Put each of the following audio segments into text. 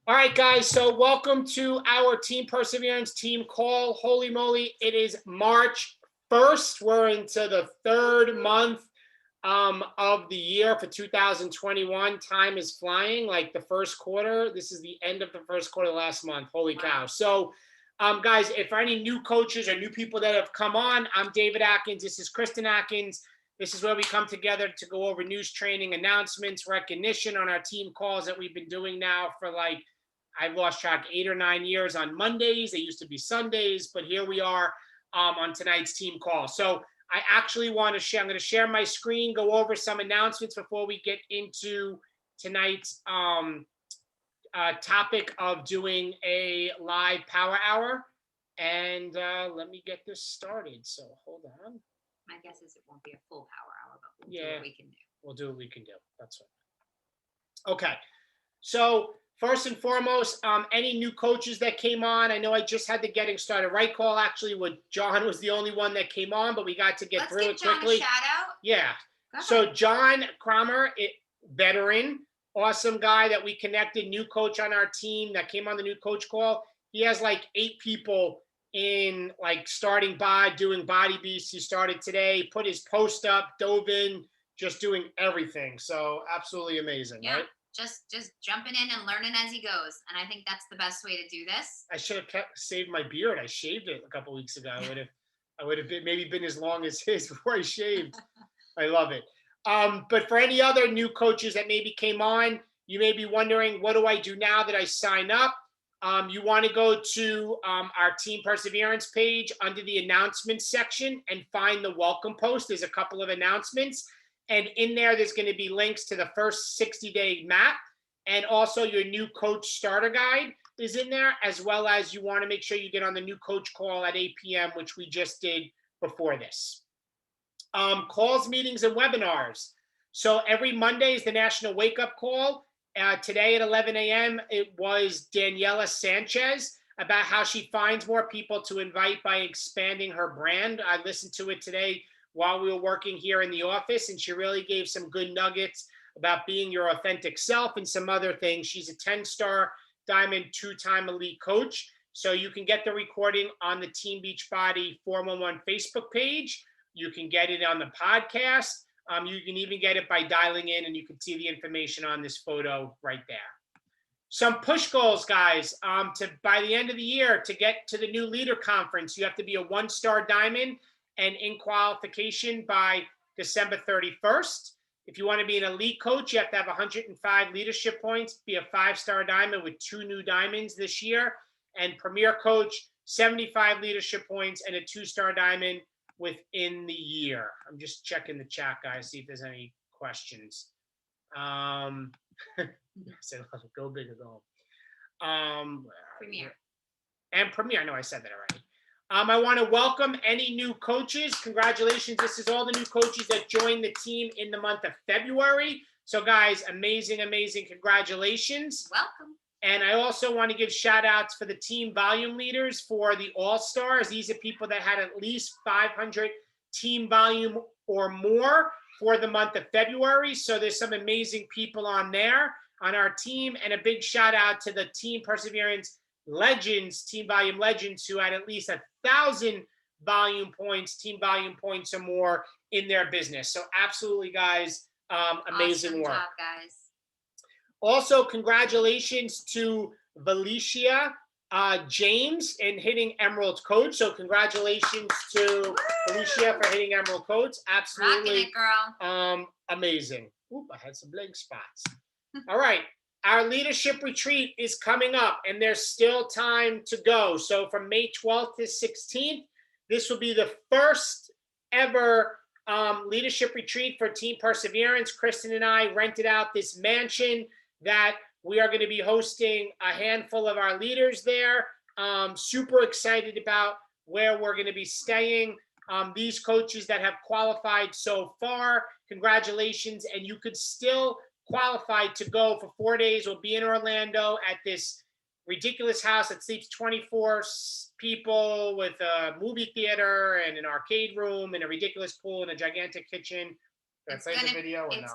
All right, guys. So welcome to our Team Perseverance team call. Holy moly, it is March 1st. We're into the third month of the year for 2021. Time is flying like the first quarter. This is the end of the first quarter last month. Holy cow. So guys, if any new coaches or new people that have come on, I'm David Atkins. This is Kristen Atkins. This is where we come together to go over news, training, announcements, recognition on our team calls that we've been doing now for like I've lost track 8 or 9 years on Mondays. They used to be Sundays, but here we are on tonight's team call. So I actually want to share, I'm going to share my screen, go over some announcements before we get into tonight's topic of doing a live power hour. And let me get this started. So hold on. My guess is it won't be a full power hour, but we'll do what we can do. We'll do what we can do. That's right. Okay. So first and foremost, any new coaches that came on, I know I just had the getting started right call. Actually, John was the only one that came on, but we got to get through it quickly. Let's give John a shout out. Yeah. So John Cromer, veteran, awesome guy that we connected, new coach on our team that came on the new coach call. He has like 8 people in like starting doing body beasts. He started today, put his post up, dove in, just doing everything. So absolutely amazing, right? Just jumping in and learning as he goes. And I think that's the best way to do this. I should have saved my beard. I shaved it a couple weeks ago. I would have been as long as his before I shaved. I love it. But for any other new coaches that maybe came on, you may be wondering, what do I do now that I sign up? You want to go to our Team Perseverance page under the announcements section and find the welcome post. There's a couple of announcements. And in there's going to be links to the first 60-day map. And also your new coach starter guide is in there, as well as you want to make sure you get on the new coach call at 8 p.m., which we just did before this. Calls, meetings, and webinars. So every Monday is the National Wake Up Call. Today at 11 a.m., it was Daniela Sanchez about how she finds more people to invite by expanding her brand. I listened to it today while we were working here in the office, and she really gave some good nuggets about being your authentic self and some other things. She's a 10-star Diamond 2-time elite coach. So you can get the recording on the Team Beachbody 411 Facebook page. You can get it on the podcast. You can even get it by dialing in, and you can see the information on this photo right there. Some push goals, guys. By the end of the year, to get to the new leader conference, you have to be a 1-star diamond and in qualification by December 31st. If you want to be an elite coach, you have to have 105 leadership points, be a 5-star diamond with 2 new diamonds this year, and premier coach, 75 leadership points and a 2-star diamond within the year. I'm just checking the chat, guys, see if there's any questions. So go big or go home. Premier. And premier, I know I said that already. I want to welcome any new coaches. Congratulations. This is all the new coaches that joined the team in the month of February. So guys, amazing, amazing. Congratulations. Welcome. And I also want to give shout outs for the team volume leaders for the All-Stars. These are people that had at least 500 team volume or more for the month of February. So there's some amazing people on there on our team. And a big shout out to the Team Perseverance legends, team volume legends, who had at least 1,000 volume points, team volume points or more in their business. So absolutely, guys, amazing awesome work. Job, guys. Also, congratulations to Valicia James in hitting Emerald Codes. So congratulations to Valicia for hitting Emerald Codes. Absolutely. Rocking it, girl. Amazing. Oop, I had some blank spots. All right. Our leadership retreat is coming up, and there's still time to go. So from May 12th to 16th, this will be the first ever leadership retreat for Team Perseverance. Kristen and I rented out this mansion that we are going to be hosting a handful of our leaders there. Super excited about where we're going to be staying. These coaches that have qualified so far, congratulations. And you could still qualify to go for 4 days. We'll be in Orlando at this ridiculous house that sleeps 24 people with a movie theater and an arcade room and a ridiculous pool and a gigantic kitchen. Did I play the video or no?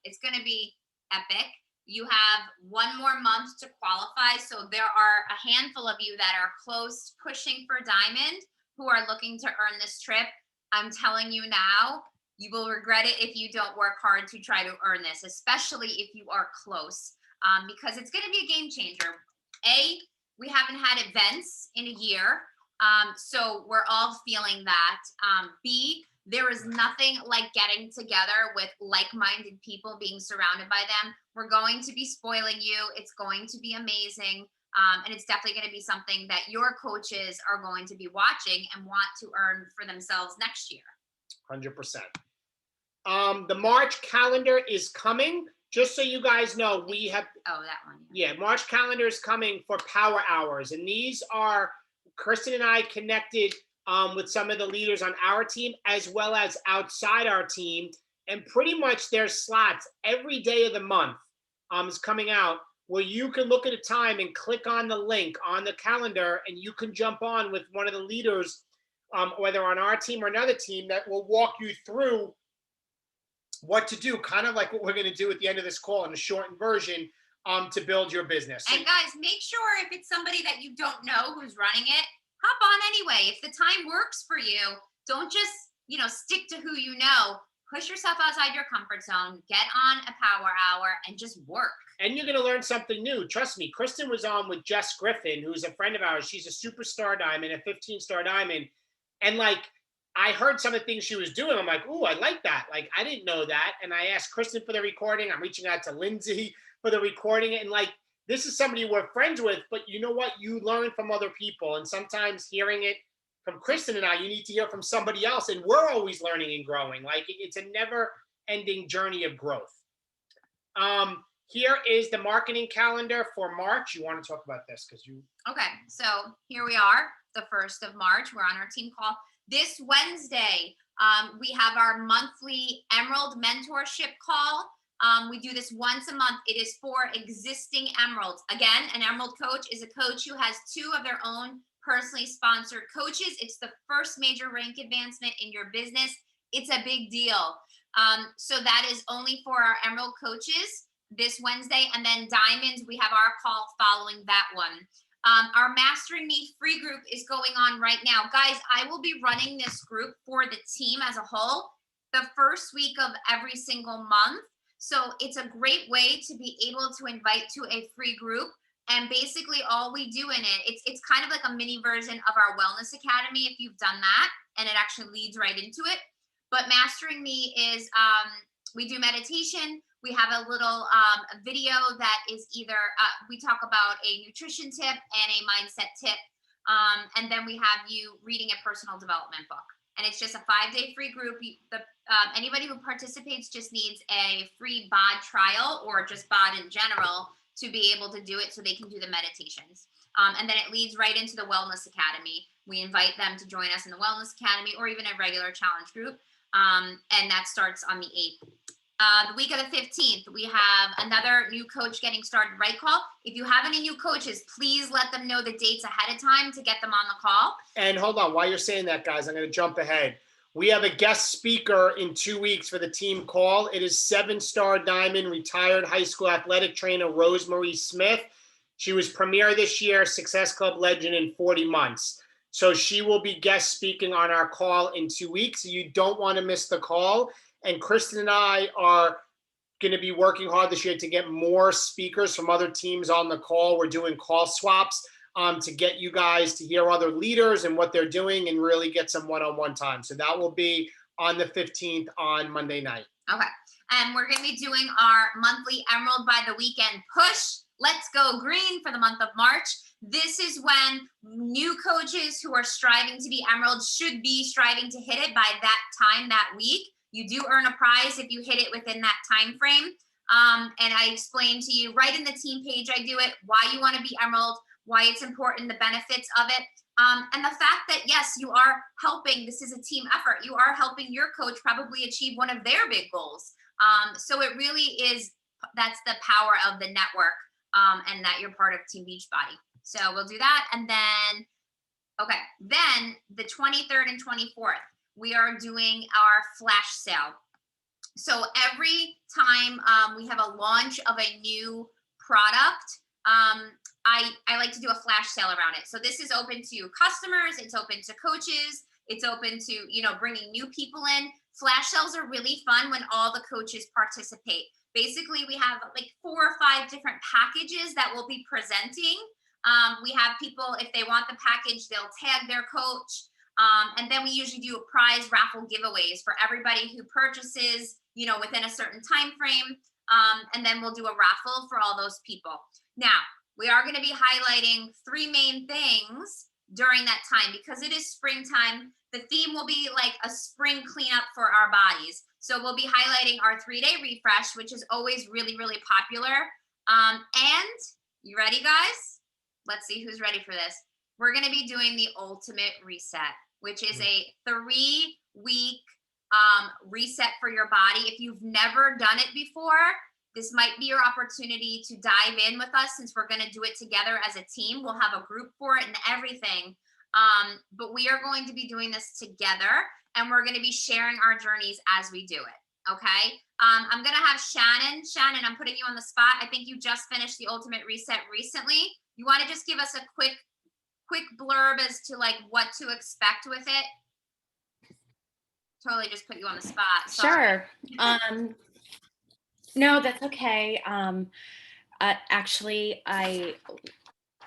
It's gonna be epic. You have one more month to qualify. So there are a handful of you that are close pushing for Diamond who are looking to earn this trip. I'm telling you now, you will regret it if you don't work hard to try to earn this, especially if you are close, because it's going to be a game changer. We haven't had events in a year, so we're all feeling that. B, there is nothing like getting together with like-minded people, being surrounded by them. We're going to be spoiling you. It's going to be amazing. And it's definitely going to be something that your coaches are going to be watching and want to earn for themselves next year. 100%. The March calendar is coming. Just so you guys know, we have. Oh, that one. Yeah, March calendar is coming for power hours. And these are Kristen and I connected with some of the leaders on our team as well as outside our team. And pretty much there's slots every day of the month is coming out where you can look at a time and click on the link on the calendar and you can jump on with one of the leaders, whether on our team or another team, that will walk you through what to do, kind of like what we're going to do at the end of this call in a shortened version to build your business. And guys, make sure if it's somebody that you don't know who's running it, hop on anyway. If the time works for you, don't just, stick to who you know. Push yourself outside your comfort zone, get on a power hour and just work. And you're going to learn something new. Trust me, Kristen was on with Jess Griffin, who's a friend of ours. She's a superstar diamond, a 15-star diamond. And I heard some of the things she was doing. I'm like, ooh, I like that. I didn't know that. And I asked Kristen for the recording. I'm reaching out to Lindsay for the recording. And this is somebody we're friends with, but you know what? You learn from other people. And sometimes hearing it from Kristen and I, you need to hear from somebody else. And we're always learning and growing. It's a never ending journey of growth. Here is the marketing calendar for March. You want to talk about this Okay. So here we are, the 1st of March. We're on our team call. This Wednesday, we have our monthly Emerald Mentorship call. We do this once a month. It is for existing Emeralds. Again, an Emerald coach is a coach who has 2 of their own personally sponsored coaches. It's the first major rank advancement in your business. It's a big deal. So that is only for our Emerald coaches this Wednesday. And then Diamonds, we have our call following that one. Our Mastering Me free group is going on right now. Guys, I will be running this group for the team as a whole the first week of every single month. So it's a great way to be able to invite to a free group. And basically all we do in it, it's kind of like a mini version of our Wellness Academy if you've done that, and it actually leads right into it. But Mastering Me is, we do meditation. We have a little video that is either, we talk about a nutrition tip and a mindset tip. And then we have you reading a personal development book. And it's just a 5-day free group. Anybody who participates just needs a free bod trial or just bod in general to be able to do it so they can do the meditations. And then it leads right into the Wellness Academy. We invite them to join us in the Wellness Academy or even a regular challenge group. And that starts on the 8th. The week of the 15th, we have another new coach getting started right call. If you have any new coaches, please let them know the dates ahead of time to get them on the call. And hold on, while you're saying that, guys, I'm going to jump ahead. We have a guest speaker in 2 weeks for the team call. It is 7-star diamond, retired high school athletic trainer, Rosemarie Smith. She was premier this year, Success Club legend in 40 months. So she will be guest speaking on our call in 2 weeks. So you don't want to miss the call. And Kristen and I are going to be working hard this year to get more speakers from other teams on the call. We're doing call swaps to get you guys to hear other leaders and what they're doing and really get some one-on-one time. So that will be on the 15th on Monday night. Okay. And we're going to be doing our monthly Emerald by the Weekend push. Let's go green for the month of March. This is when new coaches who are striving to be Emerald should be striving to hit it by that time that week. You do earn a prize if you hit it within that time frame. And I explained to you right in the team page, I do it, why you want to be Emerald, why it's important, the benefits of it. And the fact that, yes, you are helping, this is a team effort. You are helping your coach probably achieve one of their big goals. So it really is, that's the power of the network and that you're part of Team Beachbody. So we'll do that. And then, okay, then the 23rd and 24th, we are doing our flash sale. So every time we have a launch of a new product, I like to do a flash sale around it. So this is open to customers, it's open to coaches, it's open to, bringing new people in. Flash sales are really fun when all the coaches participate. Basically, we have like 4 or 5 different packages that we'll be presenting. We have people, if they want the package, they'll tag their coach. And then we usually do a prize raffle giveaways for everybody who purchases, within a certain time frame. And then we'll do a raffle for all those people. Now, we are going to be highlighting 3 main things during that time because it is springtime. The theme will be like a spring cleanup for our bodies. So we'll be highlighting our 3-day refresh, which is always really, really popular. And you ready, guys? Let's see who's ready for this. We're going to be doing the ultimate reset, which is a 3-week reset for your body. If you've never done it before, this might be your opportunity to dive in with us since we're going to do it together as a team. We'll have a group for it and everything. But we are going to be doing this together and we're going to be sharing our journeys as we do it. Okay. I'm going to have Shannon. Shannon, I'm putting you on the spot. I think you just finished the ultimate reset recently. You want to just give us a quick blurb as to like what to expect with it? Totally just put you on the spot. Sorry. Sure. No, that's okay. Actually, I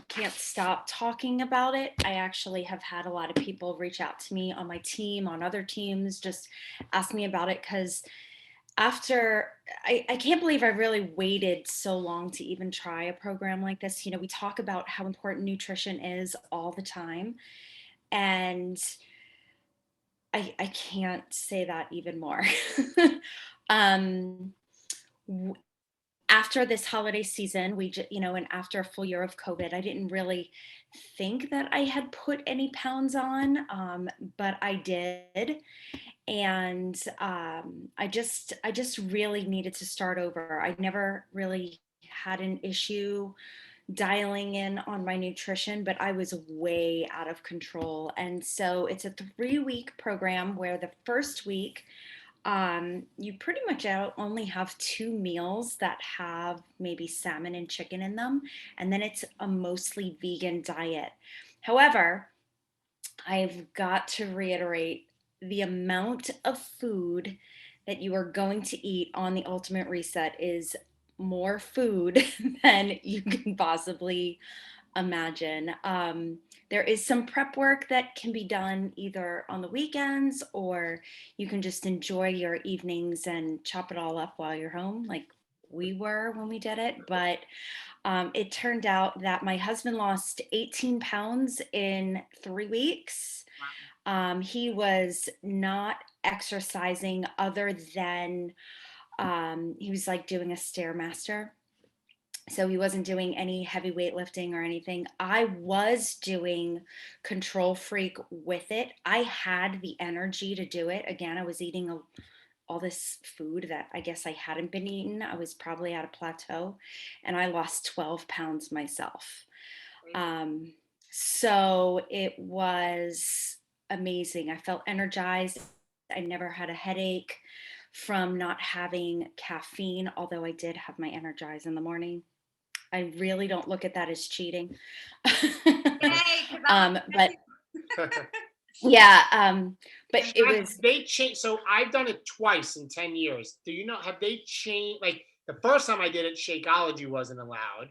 can't stop talking about it. I actually have had a lot of people reach out to me on my team, on other teams, just ask me about it because I can't believe I really waited so long to even try a program like this. We talk about how important nutrition is all the time. And I can't say that even more. After this holiday season, and after a full year of COVID, I didn't really think that I had put any pounds on, but I did. And I just really needed to start over. I never really had an issue dialing in on my nutrition, but I was way out of control. And so it's a 3-week program where the first week, you pretty much only have 2 meals that have maybe salmon and chicken in them. And then it's a mostly vegan diet. However, I've got to reiterate the amount of food that you are going to eat on the Ultimate Reset is more food than you can possibly imagine. There is some prep work that can be done either on the weekends or you can just enjoy your evenings and chop it all up while you're home, like we were when we did it. But it turned out that my husband lost 18 pounds in 3 weeks. He was not exercising other than he was like doing a Stairmaster. So he wasn't doing any heavy weightlifting or anything. I was doing Control Freak with it. I had the energy to do it. Again, I was eating all this food that I guess I hadn't been eating. I was probably at a plateau and I lost 12 pounds myself. So it was amazing. I felt energized. I never had a headache from not having caffeine, although I did have my Energize in the morning. I really don't look at that as cheating. But yeah, but it was. They changed. So I've done it twice in 10 years. Do you know, have they changed? Like the first time I did it, Shakeology wasn't allowed.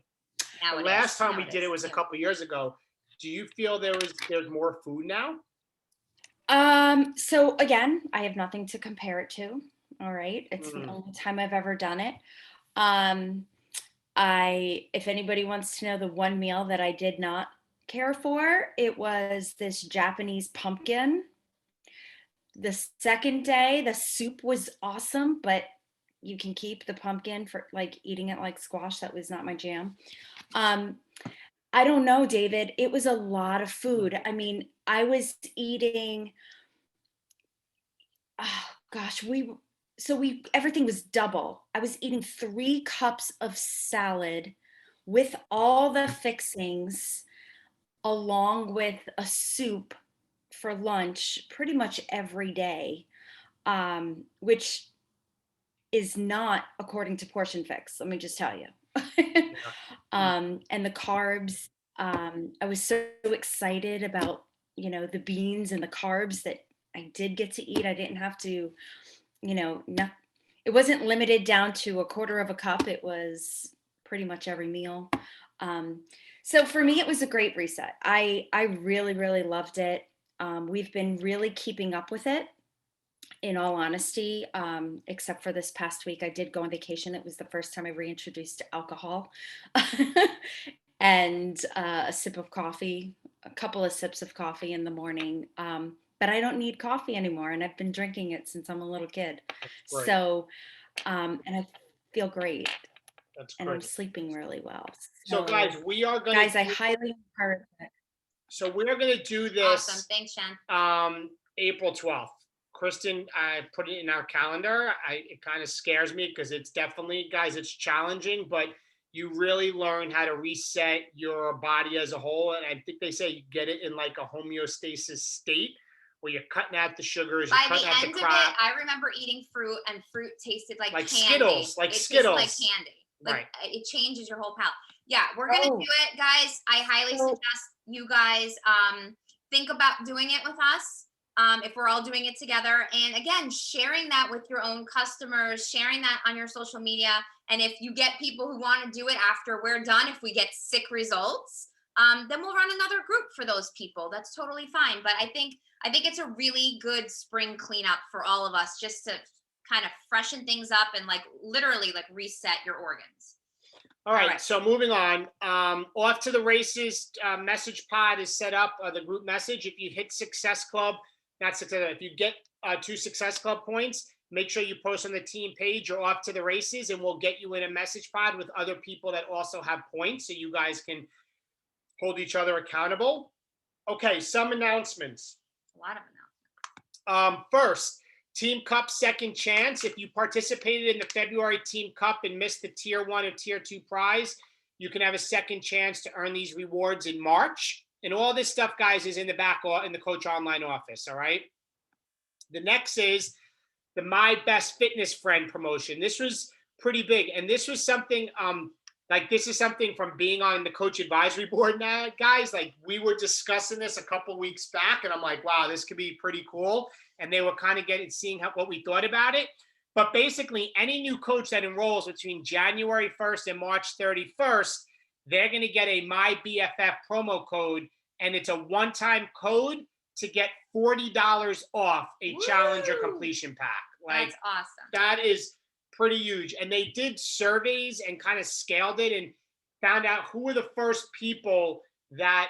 The last time we did it was a couple years ago. Do you feel there's more food now? So again, I have nothing to compare it to. All right. It's the only time I've ever done it. If anybody wants to know the one meal that I did not care for, it was this Japanese pumpkin. The second day, the soup was awesome, but you can keep the pumpkin for like eating it like squash. That was not my jam. I don't know, David. It was a lot of food. I mean, I was eating, oh gosh, everything was double. I was eating 3 cups of salad with all the fixings along with a soup for lunch pretty much every day, which is not according to Portion Fix. Let me just tell you. And the carbs, I was so excited about, the beans and the carbs that I did get to eat. I didn't have to, not, it wasn't limited down to a quarter of a cup. It was pretty much every meal. So for me, it was a great reset. I really, really loved it. We've been really keeping up with it, in all honesty, except for this past week. I did go on vacation. It was the first time I reintroduced alcohol and a sip of coffee, a couple of sips of coffee in the morning. But I don't need coffee anymore, and I've been drinking it since I'm a little kid. Great. So, and I feel great, That's and I'm great. sleeping really well. So guys, we are going guys, I highly encourage it. So we're going to do this. Awesome. Thanks, Jen. April 12th. Kristen, I put it in our calendar. It kind of scares me because it's definitely, guys, it's challenging, but you really learn how to reset your body as a whole. And I think they say you get it in like a homeostasis state where you're cutting out the sugars, By you're the cutting out end the of it, crap. I remember eating fruit, and fruit tasted like candy. Skittles, like it Skittles. tasted like candy. Like, Right. It changes your whole palate. Yeah, we're gonna do it, guys. I highly suggest you guys think about doing it with us. If we're all doing it together, and again, sharing that with your own customers, sharing that on your social media. And if you get people who want to do it after we're done, if we get sick results, then we'll run another group for those people. That's totally fine. But I think it's a really good spring cleanup for all of us, just to kind of freshen things up and like literally like reset your organs. All right. So moving on, off to the races. Message pod is set up. The group message. If you hit Success Club, not Success. If you get 2 Success Club points, make sure you post on the team page. You're off to the races, and we'll get you in a message pod with other people that also have points, so you guys can hold each other accountable. Okay. Some announcements. A lot of announcements. First, Team Cup second chance. If you participated in the February Team Cup and missed the Tier 1 or Tier 2 prize, you can have a second chance to earn these rewards in March. And all this stuff, guys, is in the back in the Coach Online office, all right? The next is the My Best Fitness Friend promotion. This was pretty big. And this was something, this is something from being on the Coach Advisory Board now, guys. Like, we were discussing this a couple weeks back, and I'm like, wow, this could be pretty cool. And they were kind of seeing what we thought about it. But basically, any new coach that enrolls between January 1st and March 31st, they're going to get a My BFF promo code, and it's a one-time code to get $40 off a Challenger completion pack. Like, that's awesome. That is pretty huge. And they did surveys and kind of scaled it and found out who were the first people that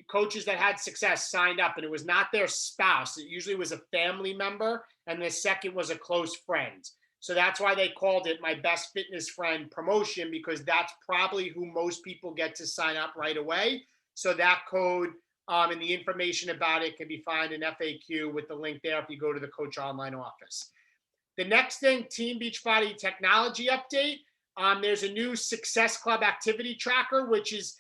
coaches that had success signed up, and it was not their spouse. It usually was a family member, and the second was a close friend. So that's why they called it My Best Fitness Friend promotion, because that's probably who most people get to sign up right away. So that code and the information about it can be found in FAQ with the link there if you go to the Coach Online office. The next thing, Team Beachbody technology update. There's a new Success Club activity tracker, which is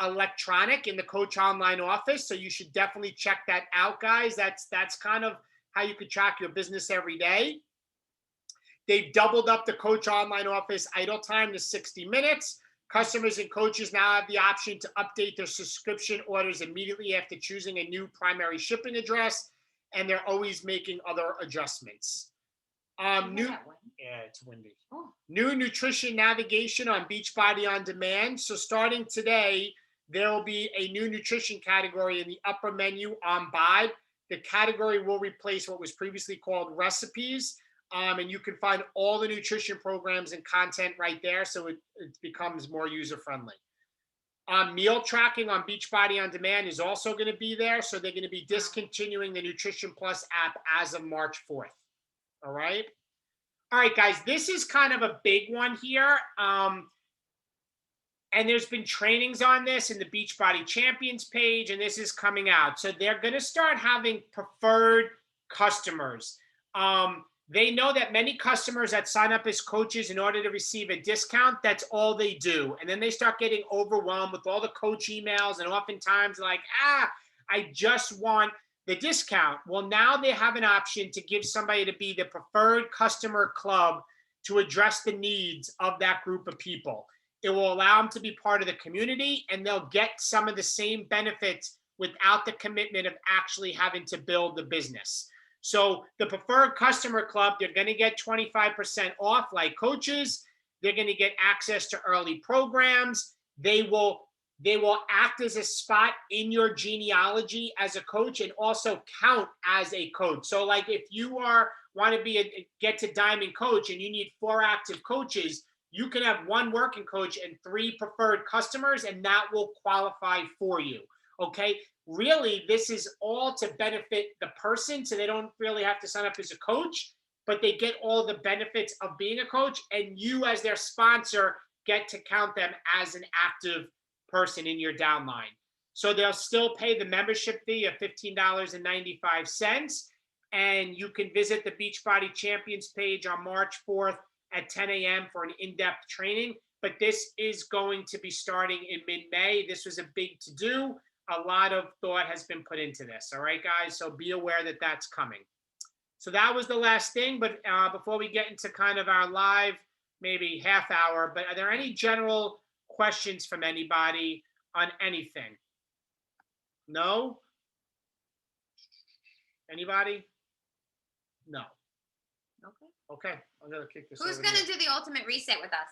electronic in the Coach Online office. So you should definitely check that out, guys. That's kind of how you could track your business every day. They've doubled up the Coach Online office idle time to 60 minutes. Customers and coaches now have the option to update their subscription orders immediately after choosing a new primary shipping address, and they're always making other adjustments. It's windy. Oh. New nutrition navigation on Beachbody On Demand. So starting today, there will be a new nutrition category in the upper menu on Bod. The category will replace what was previously called recipes. And you can find all the nutrition programs and content right there, so it becomes more user-friendly. Meal tracking on Beachbody On Demand is also going to be there, so they're going to be discontinuing the Nutrition Plus app as of March 4th. All right? All right, guys, this is kind of a big one here. And there's been trainings on this in the Beachbody Champions page, and this is coming out. So they're going to start having preferred customers. They know that many customers that sign up as coaches in order to receive a discount, that's all they do. And then they start getting overwhelmed with all the coach emails, and oftentimes like, I just want the discount. Well, now they have an option to give somebody to be the preferred customer club to address the needs of that group of people. It will allow them to be part of the community, and they'll get some of the same benefits without the commitment of actually having to build the business. So the preferred customer club, they're going to get 25% off like coaches. They're going to get access to early programs. They will act as a spot in your genealogy as a coach and also count as a coach. So like if you want to be a get to diamond coach and you need 4 active coaches, you can have 1 working coach and 3 preferred customers, and that will qualify for you. Okay. Really, this is all to benefit the person. So they don't really have to sign up as a coach, but they get all the benefits of being a coach, and you as their sponsor get to count them as an active person in your downline. So they'll still pay the membership fee of $15.95. And you can visit the Beachbody Champions page on March 4th at 10 a.m. for an in-depth training. But this is going to be starting in mid-May. This was a big to-do. A lot of thought has been put into this. All right, guys? So be aware that that's coming. So that was the last thing. But before we get into kind of our live, maybe half hour, but are there any general questions from anybody on anything? No? Anybody? No. Okay. I'm going to kick this Who's over going to here. do the ultimate reset with us?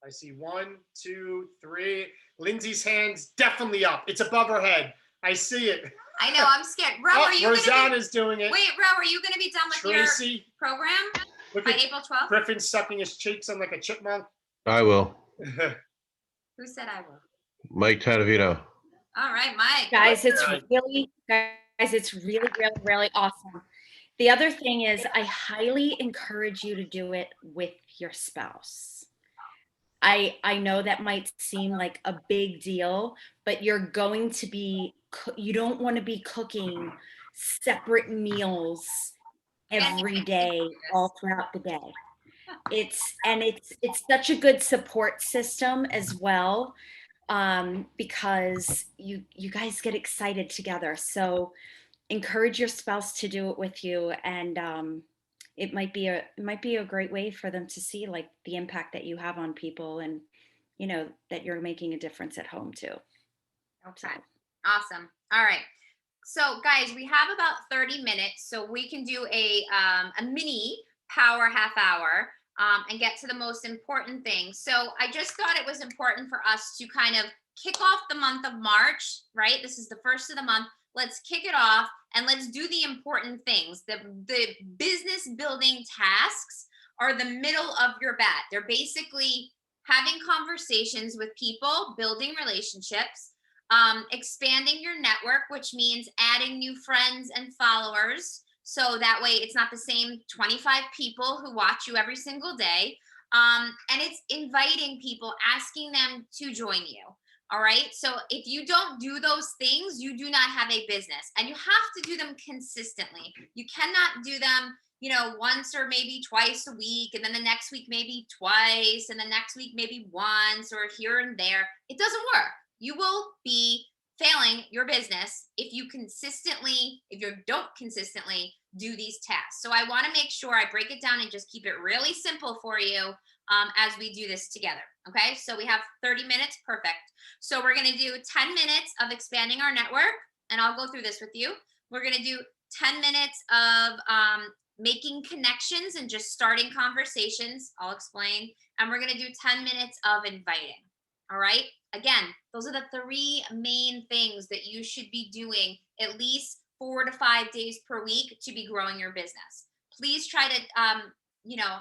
I see 1, 2, 3. Lindsay's hand's definitely up. It's above her head. I see it. I know, I'm scared. Ro, are you Rosanna's doing it. Wait, Ro, are you going to be done with Tracy, your program look by at April 12th? Griffin sucking his cheeks on like a chipmunk. I will. Who said I will? Mike Tadavino. All right, Mike. Guys, it's Right. really awesome. The other thing is I highly encourage you to do it with your spouse. I know that might seem like a big deal, but you're going to be, you don't want to be cooking separate meals every day, all throughout the day. It's such a good support system as well, because you guys get excited together. So encourage your spouse to do it with you, and it might be a great way for them to see like the impact that you have on people, and that you're making a difference at home too. Okay. Awesome. All right. So guys, we have about 30 minutes, so we can do a mini power half hour and get to the most important thing. So I just thought it was important for us to kind of kick off the month of March, right? This is the first of the month. Let's kick it off and let's do the important things. The business building tasks are the middle of your bat. They're basically having conversations with people, building relationships, expanding your network, which means adding new friends and followers. So that way it's not the same 25 people who watch you every single day. And it's inviting people, asking them to join you. All right. So if you don't do those things, you do not have a business, and you have to do them consistently. You cannot do them, once or maybe twice a week, and then the next week, maybe twice, and the next week, maybe once, or here and there. It doesn't work. You will be failing your business if you don't consistently do these tasks. So I want to make sure I break it down and just keep it really simple for you as we do this together. Okay, so we have 30 minutes, perfect. So we're going to do 10 minutes of expanding our network, and I'll go through this with you. We're going to do 10 minutes of making connections and just starting conversations. I'll explain. And we're going to do 10 minutes of inviting. All right. Again, those are the 3 main things that you should be doing at least 4 to 5 days per week to be growing your business. Please try to,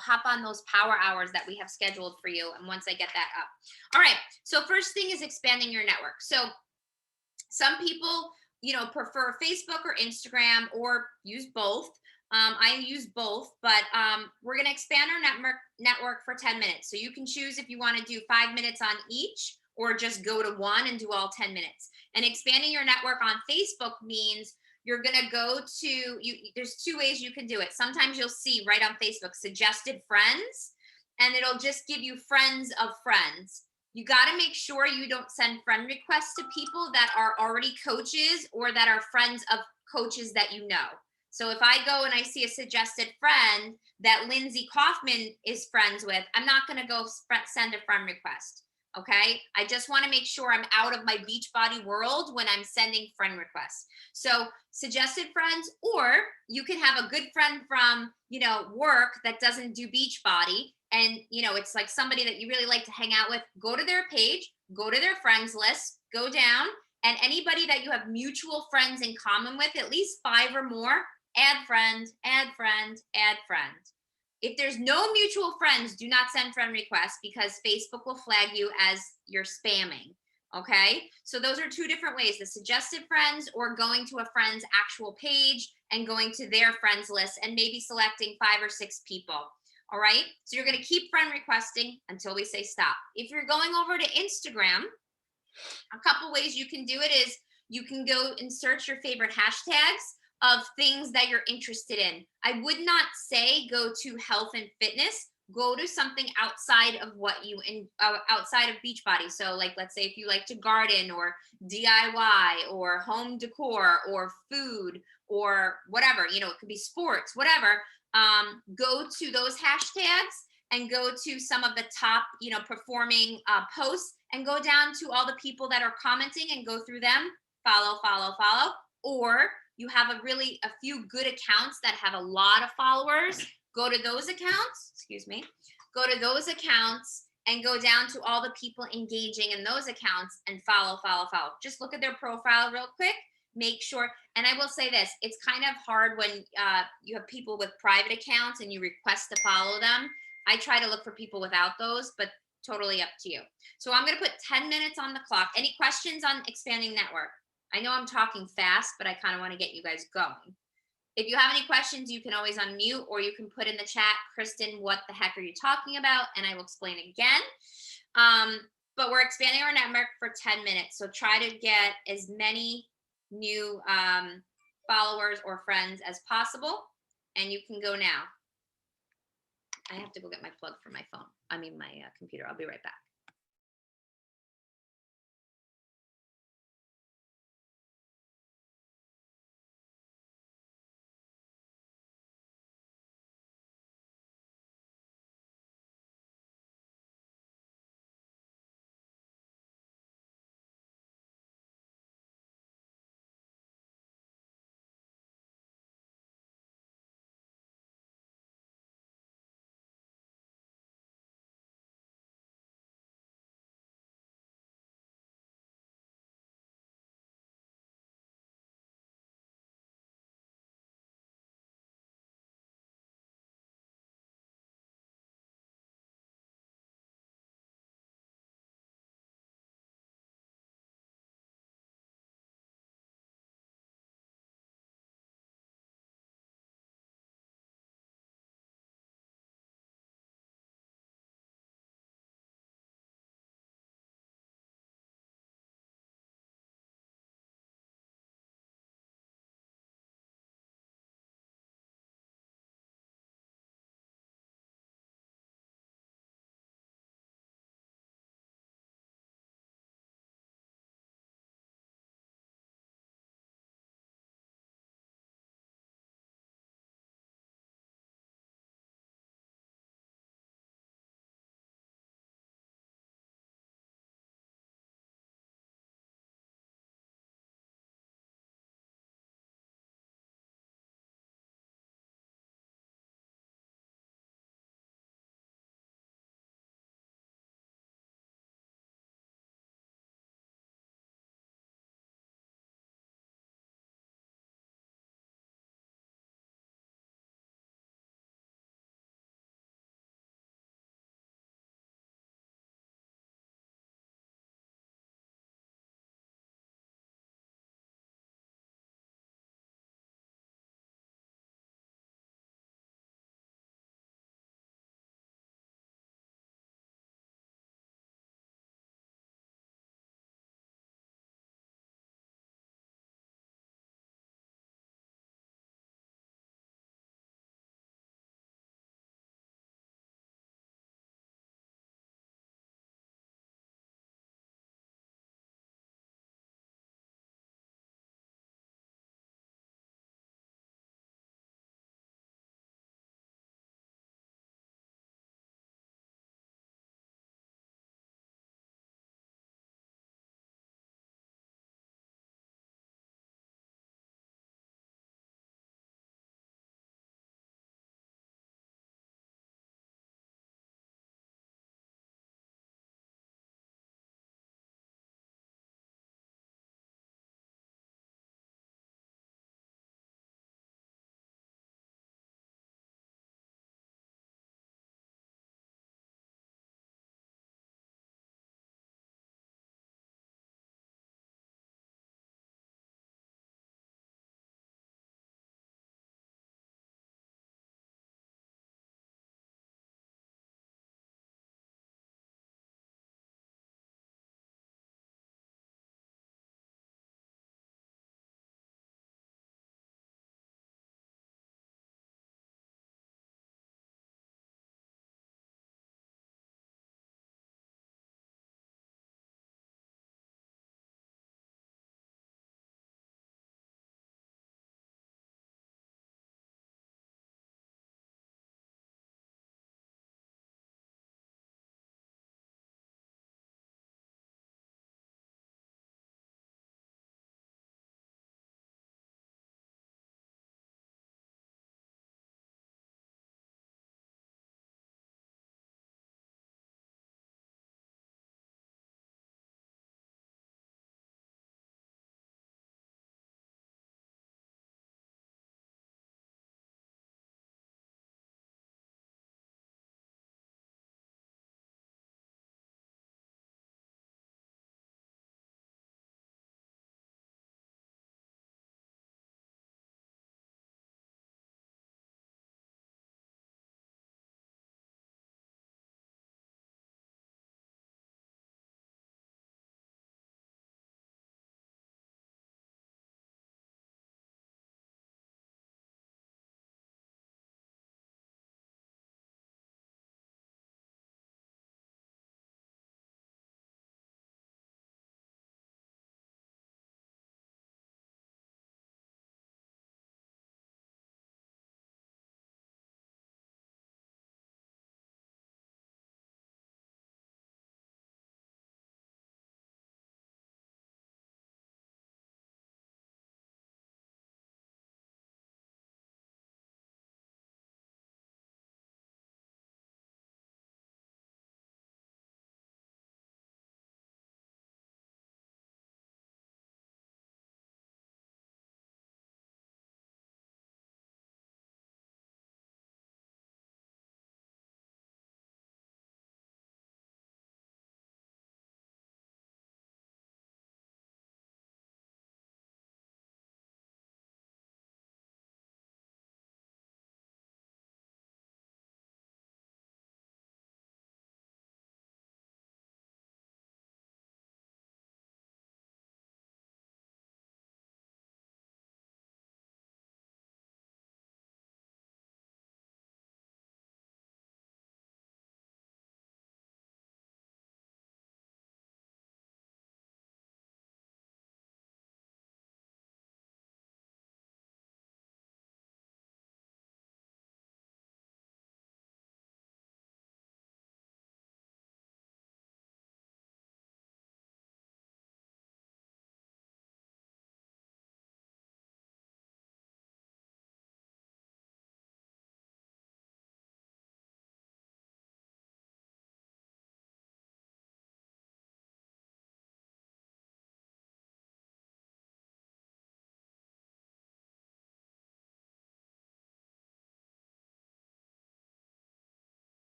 hop on those power hours that we have scheduled for you. And once I get that up. All right. So first thing is expanding your network. So some people, prefer Facebook or Instagram or use both. I use both, but we're going to expand our network for 10 minutes. So you can choose if you want to do 5 minutes on each, or just go to 1 and do all 10 minutes. And expanding your network on Facebook means you're going to go to, there's 2 ways you can do it. Sometimes you'll see right on Facebook, suggested friends, and it'll just give you friends of friends. you got to make sure you don't send friend requests to people that are already coaches or that are friends of coaches that you know. So if I go and I see a suggested friend that Lindsay Kaufman is friends with, I'm not going to go send a friend request. Okay. I just want to make sure I'm out of my Beachbody world when I'm sending friend requests. So suggested friends, or you can have a good friend from, work that doesn't do Beachbody. And, it's like somebody that you really like to hang out with. Go to their page, go to their friends list, go down, and anybody that you have mutual friends in common with, at least 5 or more, add friend, add friend, add friend. If there's no mutual friends, do not send friend requests because Facebook will flag you as you're spamming. Okay. So those are 2 different ways, the suggested friends or going to a friend's actual page and going to their friends list and maybe selecting 5 or 6 people. All right. So you're going to keep friend requesting until we say stop. If you're going over to Instagram, a couple ways you can do it is you can go and search your favorite hashtags of things that you're interested in. I would not say go to health and fitness. Go to something outside of what outside of Beachbody. So like, let's say if you like to garden or DIY or home decor or food or whatever, it could be sports, whatever. Go to those hashtags and go to some of the top, performing posts and go down to all the people that are commenting and go through them, follow. Or you have a few good accounts that have a lot of followers. Go to those accounts, go to those accounts and go down to all the people engaging in those accounts and follow. Just look at their profile real quick, make sure. And I will say this, it's kind of hard when you have people with private accounts and you request to follow them. I try to look for people without those, but totally up to you. So I'm going to put 10 minutes on the clock. Any questions on expanding network? I know I'm talking fast, but I kind of want to get you guys going. If you have any questions, you can always unmute or you can put in the chat, Kristen, what the heck are you talking about? And I will explain again. But we're expanding our network for 10 minutes. So try to get as many new followers or friends as possible. And you can go now. I have to go get my plug for my phone. My computer. I'll be right back.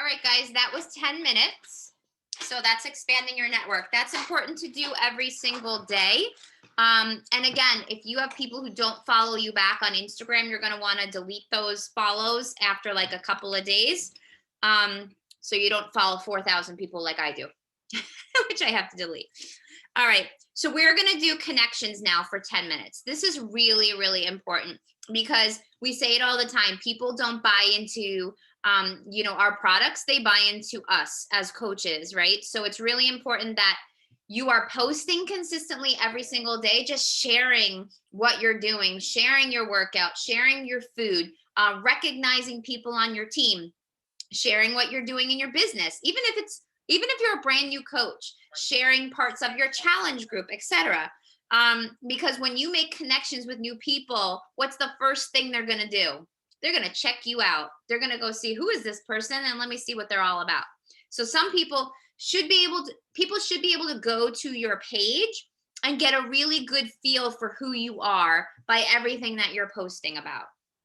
All right, guys, that was 10 minutes. So that's expanding your network. That's important to do every single day. And again, if you have people who don't follow you back on Instagram, you're going to want to delete those follows after like a couple of days. So you don't follow 4,000 people like I do, which I have to delete. All right. So we're going to do connections now for 10 minutes. This is really, really important because we say it all the time. People don't buy into our products, they buy into us as coaches, right? So it's really important that you are posting consistently every single day, just sharing what you're doing, sharing your workout, sharing your food, recognizing people on your team, sharing what you're doing in your business, even if you're a brand new coach, sharing parts of your challenge group, etc. Because when you make connections with new people, what's the first thing they're going to do? They're going to check you out. They're going to go see, who is this person, and let me see what they're all about. So some people should be able to go to your page and get a really good feel for who you are by everything that you're posting about.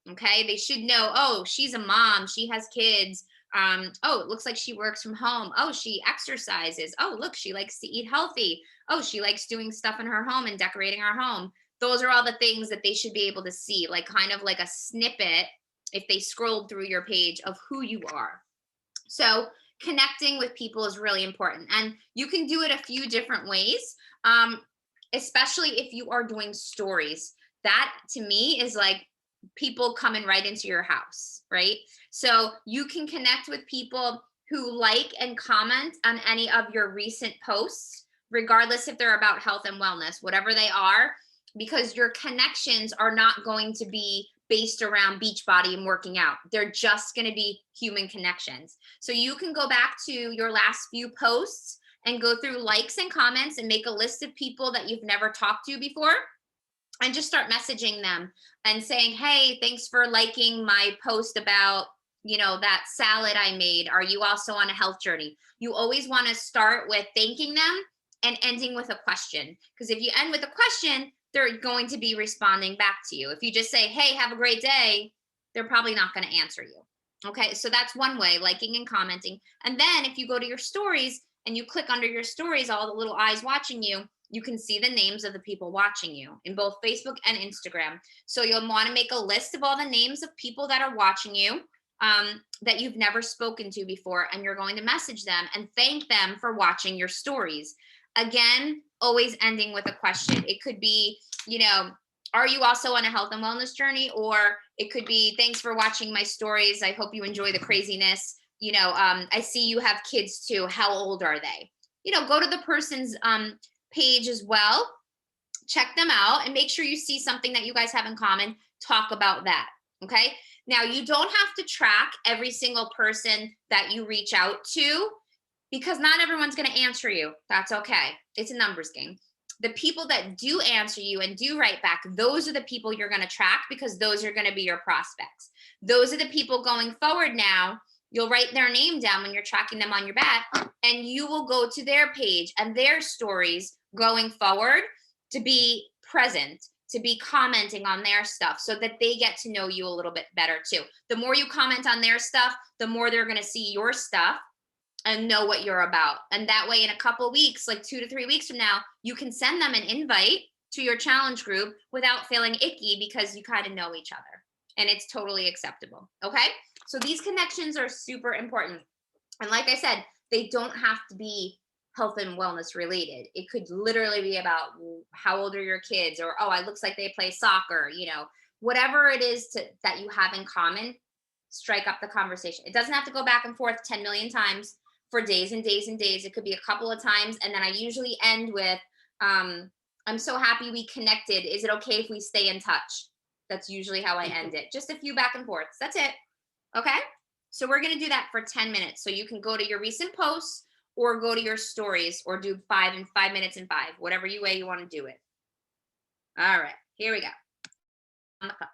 Okay, they should know, oh, she's a mom, she has kids. Oh, it looks like she works from home. Oh, she exercises. Oh, look, she likes to eat healthy. Oh, she likes doing stuff in her home and decorating her home. Those are all the things that they should be able to see, like kind of like a snippet if they scrolled through your page of who you are. So connecting with people is really important. And you can do it a few different ways, especially if you are doing stories. That to me is like people coming right into your house, right? So you can connect with people who like and comment on any of your recent posts, regardless if they're about health and wellness, whatever they are, because your connections are not going to be based around Beachbody and working out. They're just going to be human connections. So you can go back to your last few posts and go through likes and comments and make a list of people that you've never talked to before and just start messaging them and saying, hey, thanks for liking my post about, that salad I made. Are you also on a health journey? You always want to start with thanking them and ending with a question. Because if you end with a question, they're going to be responding back to you. If you just say, hey, have a great day, they're probably not going to answer you. Okay, so that's one way, liking and commenting. And then if you go to your stories and you click under your stories, all the little eyes watching you, you can see the names of the people watching you in both Facebook and Instagram. So you'll want to make a list of all the names of people that are watching you that you've never spoken to before, and you're going to message them and thank them for watching your stories. Again, always ending with a question. It could be, are you also on a health and wellness journey? Or it could be, thanks for watching my stories. I hope you enjoy the craziness. I see you have kids too. How old are they? Go to the person's page as well. Check them out and make sure you see something that you guys have in common. Talk about that. Okay. Now, you don't have to track every single person that you reach out to, because not everyone's going to answer you. That's okay. It's a numbers game. The people that do answer you and do write back, those are the people you're going to track, because those are going to be your prospects. Those are the people going forward now. You'll write their name down when you're tracking them on your back, and you will go to their page and their stories going forward to be present, to be commenting on their stuff, so that they get to know you a little bit better too. The more you comment on their stuff, the more they're going to see your stuff and know what you're about. And that way, in a couple of weeks, like 2 to 3 weeks from now, you can send them an invite to your challenge group without feeling icky, because you kind of know each other, and it's totally acceptable. Okay. So these connections are super important. And like I said, they don't have to be health and wellness related. It could literally be about, how old are your kids? Or, oh, it looks like they play soccer, whatever it is that you have in common, strike up the conversation. It doesn't have to go back and forth 10 million times for days and days and days. It could be a couple of times. And then I usually end with, I'm so happy we connected. Is it okay if we stay in touch? That's usually how I end it. Just a few back and forths. That's it. Okay. So we're going to do that for 10 minutes. So you can go to your recent posts or go to your stories, or do 5 and 5 minutes and 5, whatever way you want to do it. All right, here we go. On the clock.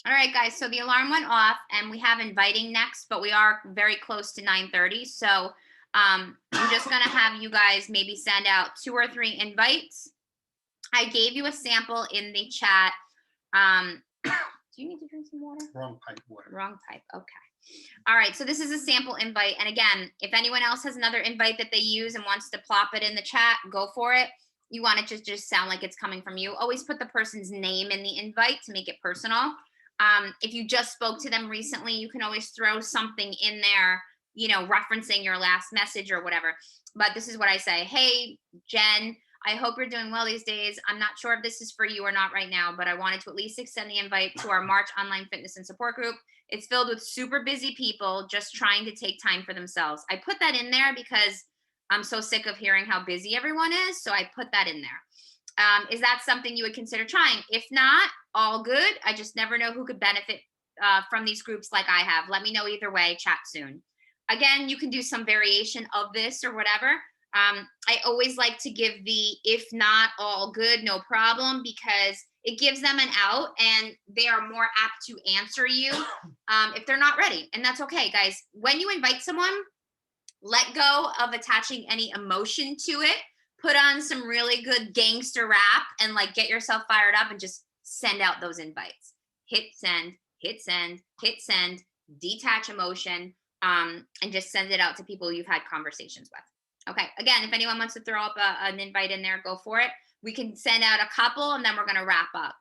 All right, guys. So the alarm went off, and we have inviting next, but we are very close to 9:30. So I'm just gonna have you guys maybe send out 2 or 3 invites. I gave you a sample in the chat. Do you need to drink some water? Wrong pipe water. Wrong pipe. Okay. All right. So this is a sample invite. And again, if anyone else has another invite that they use and wants to plop it in the chat, go for it. You want it to just sound like it's coming from you. Always put the person's name in the invite to make it personal. If you just spoke to them recently, you can always throw something in there, referencing your last message or whatever. But this is what I say. Hey, Jen, I hope you're doing well these days. I'm not sure if this is for you or not right now, but I wanted to at least extend the invite to our March online fitness and support group. It's filled with super busy people just trying to take time for themselves. I put that in there because I'm so sick of hearing how busy everyone is. So I put that in there. Is that something you would consider trying? If not, all good. I just never know who could benefit from these groups like I have. Let me know either way. Chat soon. Again, you can do some variation of this or whatever. I always like to give the if not, all good, no problem, because it gives them an out and they are more apt to answer you if they're not ready. And that's okay, guys. When you invite someone, let go of attaching any emotion to it. Put on some really good gangster rap and get yourself fired up and just send out those invites. Hit send, hit send, hit send, detach emotion, and just send it out to people you've had conversations with. Okay, again, if anyone wants to throw up an invite in there, go for it. We can send out a couple and then we're gonna wrap up.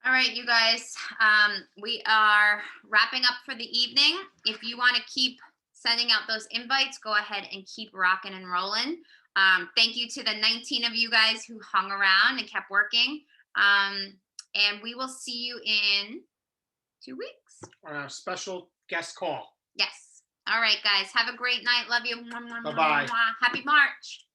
All right, you guys, we are wrapping up for the evening. If you want to keep sending out those invites, go ahead and keep rocking and rolling. Thank you to the 19 of you guys who hung around and kept working. And we will see you in 2 weeks. On our special guest call. Yes. All right, guys. Have a great night. Love you. Bye-bye. Happy March.